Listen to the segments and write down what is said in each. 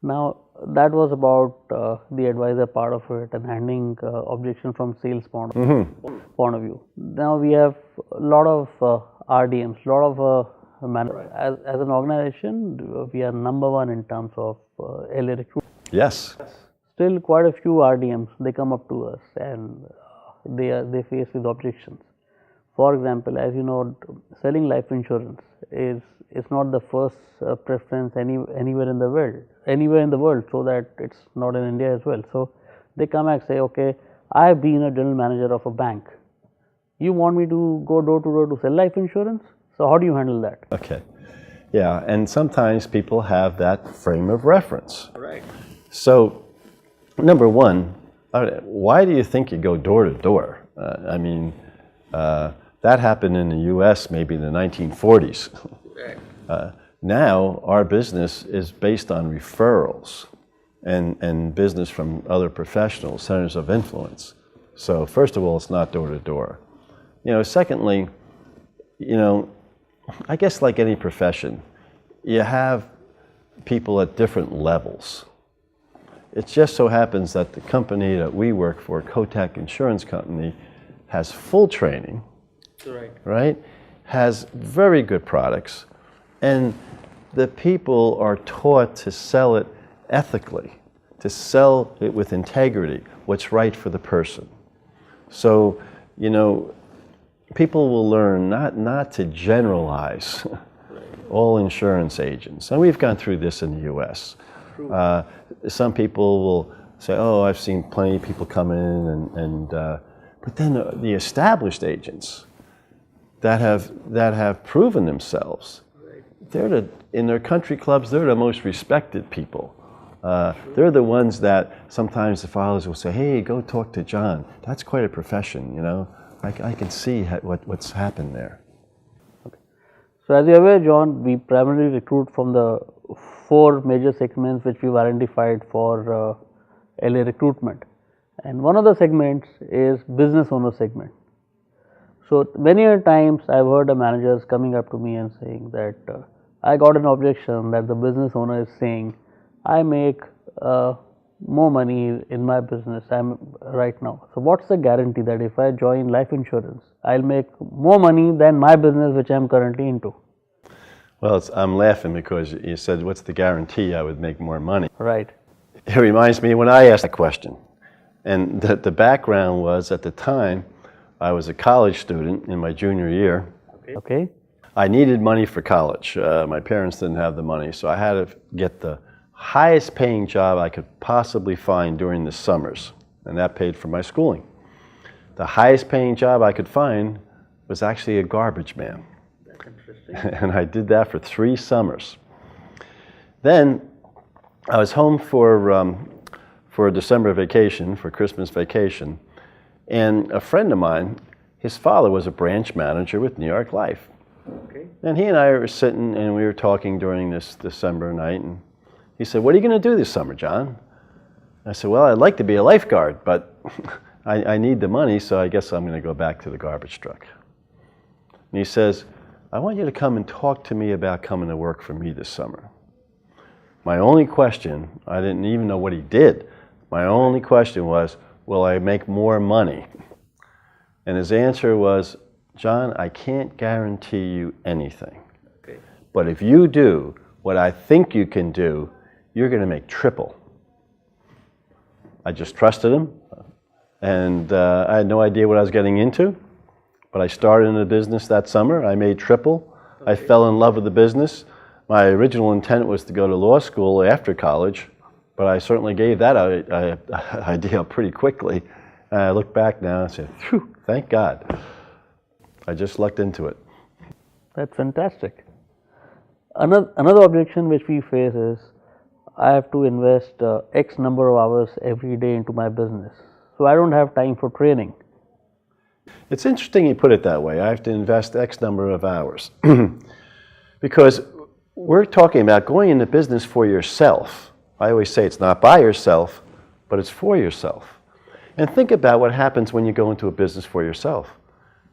Now, that was about the advisor part of it and handling objection from sales point of view. Now we have a lot of RDMs, lot of as an organization, we are number one in terms of LA recruitment. Yes. Still, quite a few RDMs, they come up to us and they face with objections. For example, as you know, selling life insurance is not the first preference anywhere in the world. So that it's not in India as well. So they come and say, okay, I have been a general manager of a bank. You want me to go door to door to sell life insurance? So how do you handle that? Okay. Yeah, and sometimes people have that frame of reference. Right. So, number one, why do you think you go door to door? I mean, that happened in the U.S. maybe in the 1940s. Right. Now, our business is based on referrals and business from other professionals, centers of influence. So, first of all, it's not door to door. Secondly, I guess like any profession, you have people at different levels. It just so happens that the company that we work for, Kotak Insurance Company, has full training, right? Has very good products, and the people are taught to sell it ethically, to sell it with integrity, what's right for the person. So, people will learn not to generalize all insurance agents. And we've gone through this in the U.S. Some people will say, oh, I've seen plenty of people come in, but then the established agents that have proven themselves, in their country clubs, they're the most respected people. They're the ones that sometimes the fathers will say, hey, go talk to John. That's quite a profession, I can see what's happened there. Okay. So as you're aware, John, we primarily recruit from the 4 major segments which we've identified for LA recruitment. And one of the segments is business owner segment. So many times I've heard the managers coming up to me and saying that I got an objection that the business owner is saying, I make more money in my business right now. So what's the guarantee that if I join life insurance, I'll make more money than my business which I'm currently into? Well, I'm laughing because you said, what's the guarantee I would make more money? Right. It reminds me when I asked that question. And the background was, at the time, I was a college student in my junior year. Okay. I needed money for college. My parents didn't have the money, so I had to get the highest paying job I could possibly find during the summers, and that paid for my schooling. The highest paying job I could find was actually a garbage man. That's interesting. And I did that for 3 summers. Then I was home for a December vacation, for Christmas vacation, and a friend of mine, his father was a branch manager with New York Life. Okay. And he and I were sitting and we were talking during this December night, and he said, what are you going to do this summer, John? I said, well, I'd like to be a lifeguard, but I need the money, so I guess I'm going to go back to the garbage truck. And he says, I want you to come and talk to me about coming to work for me this summer. My only question, I didn't even know what he did. My only question was, will I make more money? And his answer was, John, I can't guarantee you anything. Okay. But if you do what I think you can do, you're going to make triple. I just trusted him, and I had no idea what I was getting into, but I started in the business that summer. I made triple. Okay. I fell in love with the business. My original intent was to go to law school after college, but I certainly gave that idea up pretty quickly. And I look back now and say, phew, thank God. I just lucked into it. That's fantastic. Another objection which we face is, I have to invest X number of hours every day into my business, so I don't have time for training. It's interesting you put it that way. I have to invest X number of hours. Because we're talking about going into business for yourself. I always say it's not by yourself, but it's for yourself. And think about what happens when you go into a business for yourself.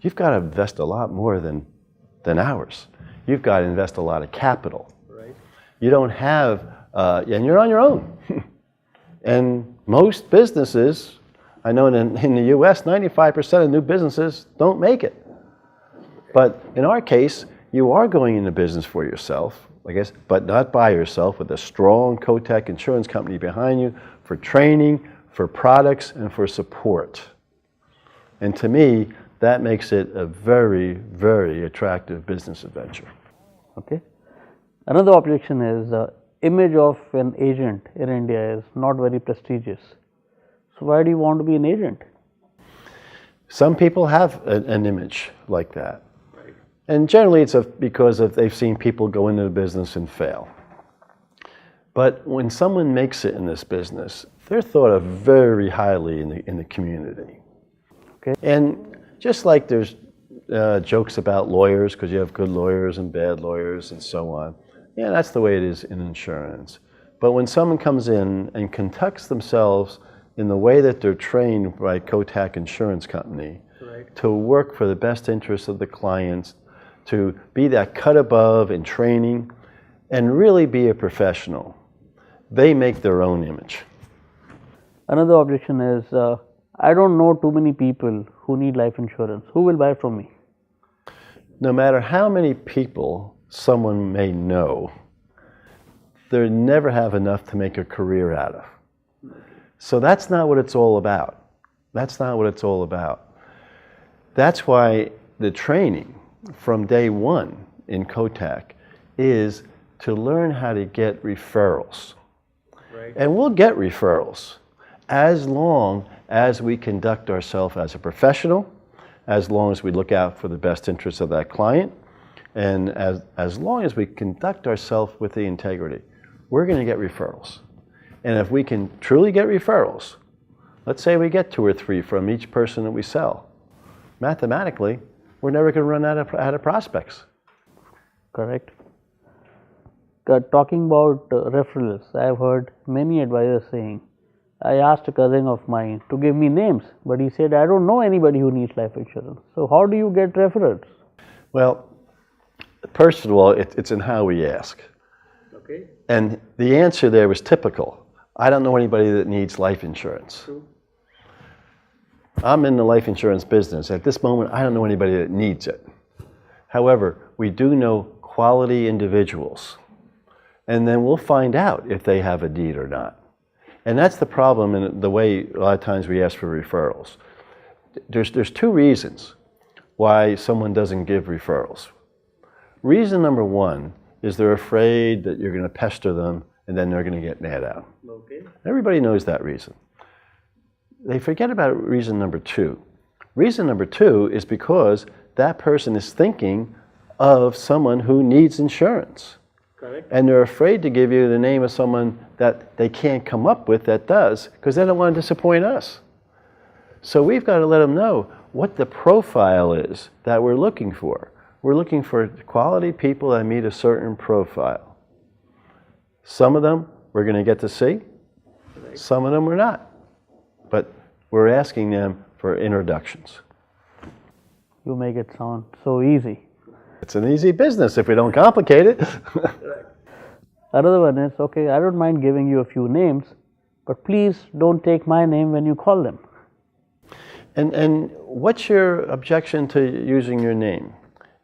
You've got to invest a lot more than hours. You've got to invest a lot of capital. Right. You don't have and you're on your own. And most businesses, I know in the US, 95% of new businesses don't make it. But in our case, you are going into business for yourself, I guess, but not by yourself, with a strong Kotak insurance company behind you for training, for products, and for support. And to me, that makes it a very, very attractive business adventure. Okay. Another objection is the image of an agent in India is not very prestigious. So why do you want to be an agent? Some people have an image like that. Right. And generally it's because they've seen people go into the business and fail. But when someone makes it in this business, they're thought of very highly in the community. Okay. And just like there's jokes about lawyers, because you have good lawyers and bad lawyers and so on. Yeah, that's the way it is in insurance. But when someone comes in and conducts themselves in the way that they're trained by Kotak Insurance Company, right, to work for the best interests of the clients, to be that cut above in training, and really be a professional, they make their own image. Another objection is, I don't know too many people who need life insurance. Who will buy from me? No matter how many people someone may know, they never have enough to make a career out of. So that's not what it's all about. That's not what it's all about. That's why the training from day one in Kotak is to learn how to get referrals. Right. And we'll get referrals as long as we conduct ourselves as a professional, as long as we look out for the best interests of that client, and as long as we conduct ourselves with the integrity, we're going to get referrals. And if we can truly get referrals, let's say we get 2 or 3 from each person that we sell, mathematically, we're never going to run out of prospects. Correct. Talking about referrals, I've heard many advisors saying, I asked a cousin of mine to give me names, but he said, I don't know anybody who needs life insurance. So how do you get referrals? Well, first of all, it's in how we ask. Okay. And the answer there was typical. I don't know anybody that needs life insurance. True. I'm in the life insurance business. At this moment, I don't know anybody that needs it. However, we do know quality individuals. And then we'll find out if they have a need or not. And that's the problem in the way a lot of times we ask for referrals. There's 2 reasons why someone doesn't give referrals. Reason number 1 is they're afraid that you're going to pester them and then they're going to get mad at them. Okay. Everybody knows that reason. They forget about reason number 2. Reason number 2 is because that person is thinking of someone who needs insurance. Correct. And they're afraid to give you the name of someone that they can't come up with that does, because they don't want to disappoint us. So we've got to let them know what the profile is that we're looking for. We're looking for quality people that meet a certain profile. Some of them we're going to get to see, some of them we're not. But we're asking them for introductions. You make it sound so easy. It's an easy business if we don't complicate it. Another one is, okay, I don't mind giving you a few names, but please don't take my name when you call them. And what's your objection to using your name?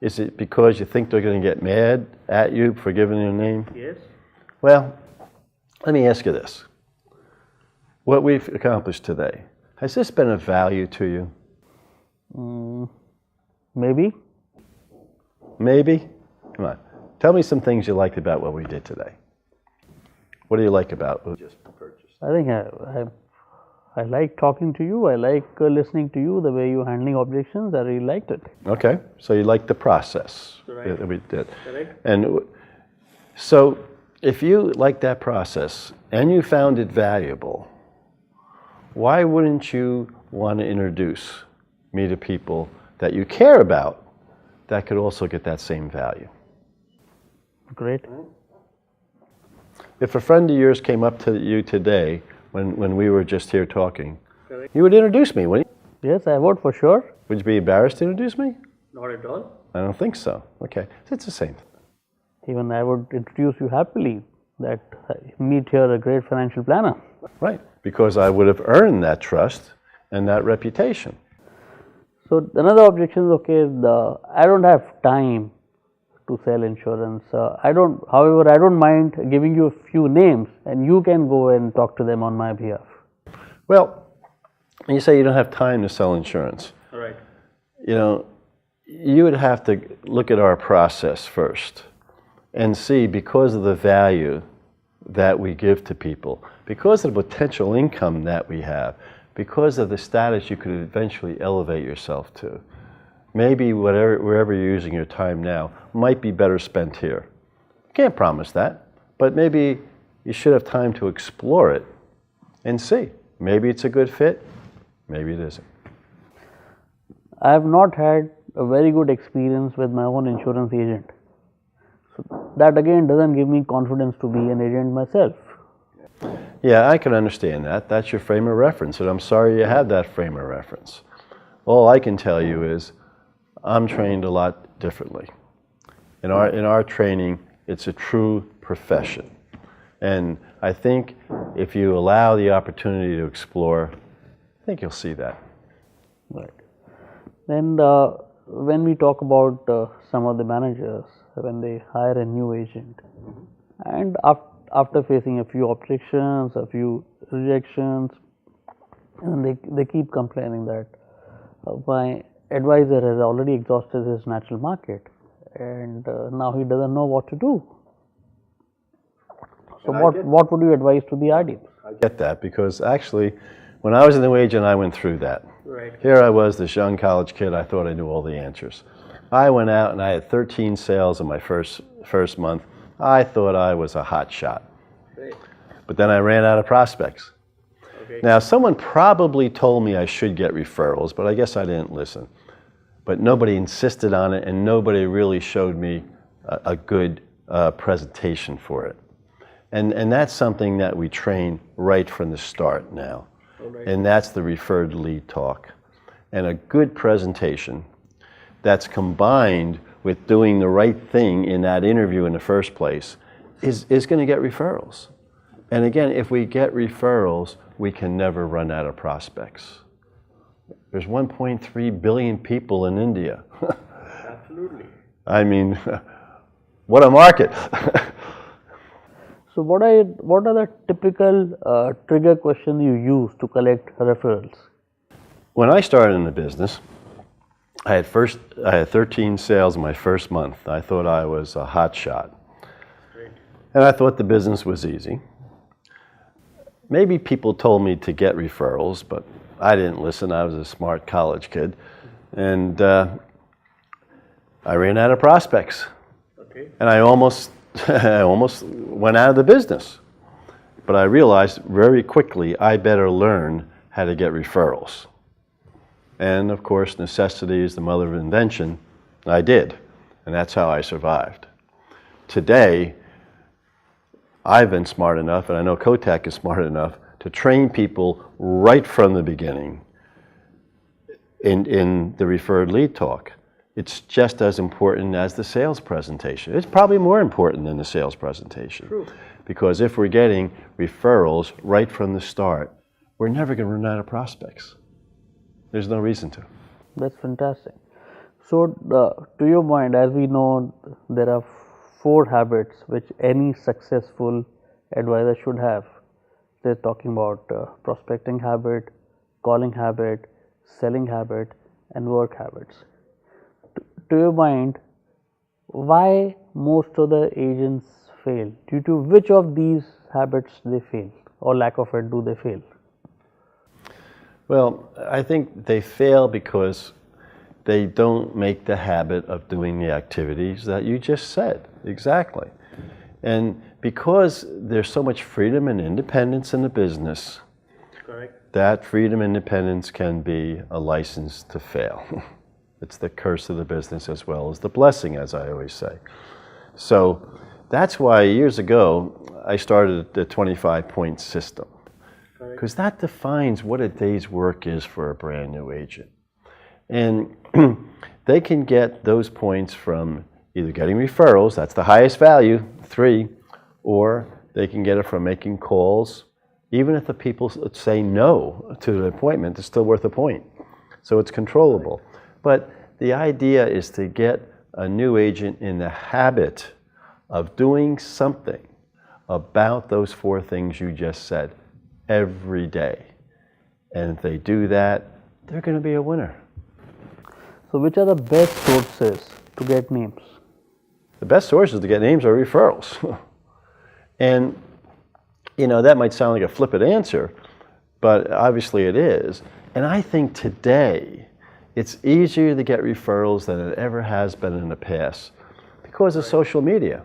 Is it because you think they're going to get mad at you for giving your name? Yes. Well, let me ask you this. What we've accomplished today, has this been of value to you? Maybe. Maybe? Come on. Tell me some things you liked about what we did today. What do you like about what we just purchased? I think I like talking to you. I like listening to you, the way you're handling objections. I really liked it. Okay. So you liked the process that we did. Correct. And so if you liked that process and you found it valuable, why wouldn't you want to introduce me to people that you care about that could also get that same value? Great. If a friend of yours came up to you today when we were just here talking, you would introduce me, wouldn't you? Yes, I would for sure. Would you be embarrassed to introduce me? Not at all. I don't think so. Okay. So it's the same. Even I would introduce you happily. that meet here a great financial planner. Right, because I would have earned that trust and that reputation. So another objection is, okay, I don't have time to sell insurance. However, I don't mind giving you a few names and you can go and talk to them on my behalf. Well, you say you don't have time to sell insurance. Right. You know, you would have to look at our process first and see, because of the value that we give to people, because of the potential income that we have, because of the status you could eventually elevate yourself to, maybe wherever you're using your time now might be better spent here. Can't promise that, but maybe you should have time to explore it and see. Maybe it's a good fit, maybe it isn't. I have not had a very good experience with my own insurance agent. So that again doesn't give me confidence to be an agent myself. Yeah, I can understand that. That's your frame of reference, and I'm sorry you have that frame of reference. All I can tell you is I'm trained a lot differently. In our training, it's a true profession. And I think if you allow the opportunity to explore, I think you'll see that. Right. Then when we talk about some of the managers, when they hire a new agent, and after facing a few objections, a few rejections, and they keep complaining that my advisor has already exhausted his natural market and now he doesn't know what to do. So what would you advise to the RDMs? I get that, because actually when I was a new agent, I went through that. Right. Here I was, this young college kid, I thought I knew all the answers. I went out and I had 13 sales in my first month. I thought I was a hot shot. Great. But then I ran out of prospects. Okay. Now, someone probably told me I should get referrals, but I guess I didn't listen. But nobody insisted on it, and nobody really showed me a good presentation for it. And that's something that we train right from the start now. Right. And that's the referred lead talk. And a good presentation that's combined with doing the right thing in that interview in the first place is going to get referrals. And again, if we get referrals, we can never run out of prospects. There's 1.3 billion people in India. Absolutely. I mean, what a market. So what are the typical trigger questions you use to collect referrals? When I started in the business, I had 13 sales in my first month. I thought I was a hot shot. Great. And I thought the business was easy. Maybe people told me to get referrals, but I didn't listen. I was a smart college kid. And I ran out of prospects. Okay. And I almost went out of the business. But I realized very quickly I better learn how to get referrals. And of course, necessity is the mother of invention. I did. And that's how I survived. Today, I've been smart enough, and I know Kotak is smart enough, to train people right from the beginning in the referred lead talk. It's just as important as the sales presentation. It's probably more important than the sales presentation. True. Because if we're getting referrals right from the start, we're never going to run out of prospects. There's no reason to. That's fantastic. So to your mind, as we know, there are 4 habits which any successful advisor should have. They're talking about prospecting habit, calling habit, selling habit, and work habits. To your mind, why most of the agents fail? Due to which of these habits they fail, or lack of it do they fail? Well, I think they fail because they don't make the habit of doing the activities that you just said. Exactly. And because there's so much freedom and independence in the business, Correct. that freedom and independence can be a license to fail. It's the curse of the business as well as the blessing, as I always say. So that's why years ago I started the 25-point system, because that defines what a day's work is for a brand new agent. And they can get those points from either getting referrals, that's the highest value, 3, or They can get it from making calls. Even if the people say no to the appointment, it's still worth a point. So it's controllable. But the idea is to get a new agent in the habit of doing something about those 4 things you just said every day. And if they do that, they're going to be a winner. So which are the best sources to get names? The best sources to get names are referrals. And you know, that might sound like a flippant answer, but obviously it is. And I think today it's easier to get referrals than it ever has been in the past because of social media.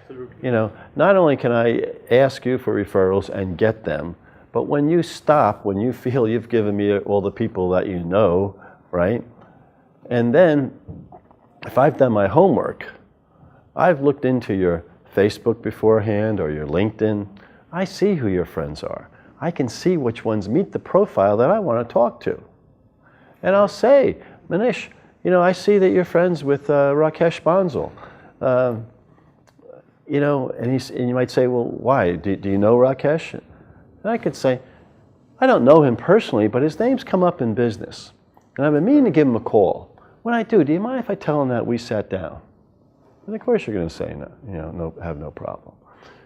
Absolutely. You know, not only can I ask you for referrals and get them, but when you stop, when you feel you've given me all the people that you know, right? And then if I've done my homework, I've looked into your Facebook beforehand or your LinkedIn, I see who your friends are. I can see which ones meet the profile that I want to talk to. And I'll say, Manish, you know, I see that you're friends with Rakesh Bansal. You know, and you might say, well, why? Do you know Rakesh? And I could say, I don't know him personally, but his name's come up in business. And I've been meaning to give him a call. When I do you mind if I tell him that we sat down? And of course you're going to say no, you know, no, have no problem.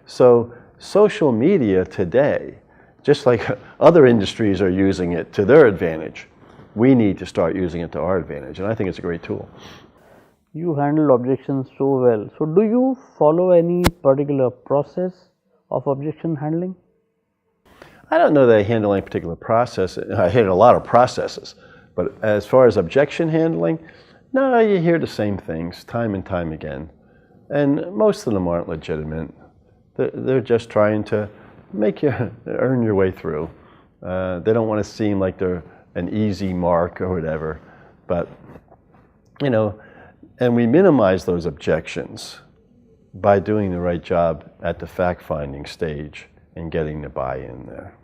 So social media today, just like other industries are using it to their advantage, we need to start using it to our advantage, and I think it's a great tool. You handle objections so well. So do you follow any particular process of objection handling? I don't know that I handle any particular process. I handle a lot of processes, but as far as objection handling, no, you hear the same things time and time again, and most of them aren't legitimate. They're just trying to make you earn your way through. They don't want to seem like they're an easy mark or whatever, but you know, and we minimize those objections by doing the right job at the fact-finding stage and getting the buy-in there.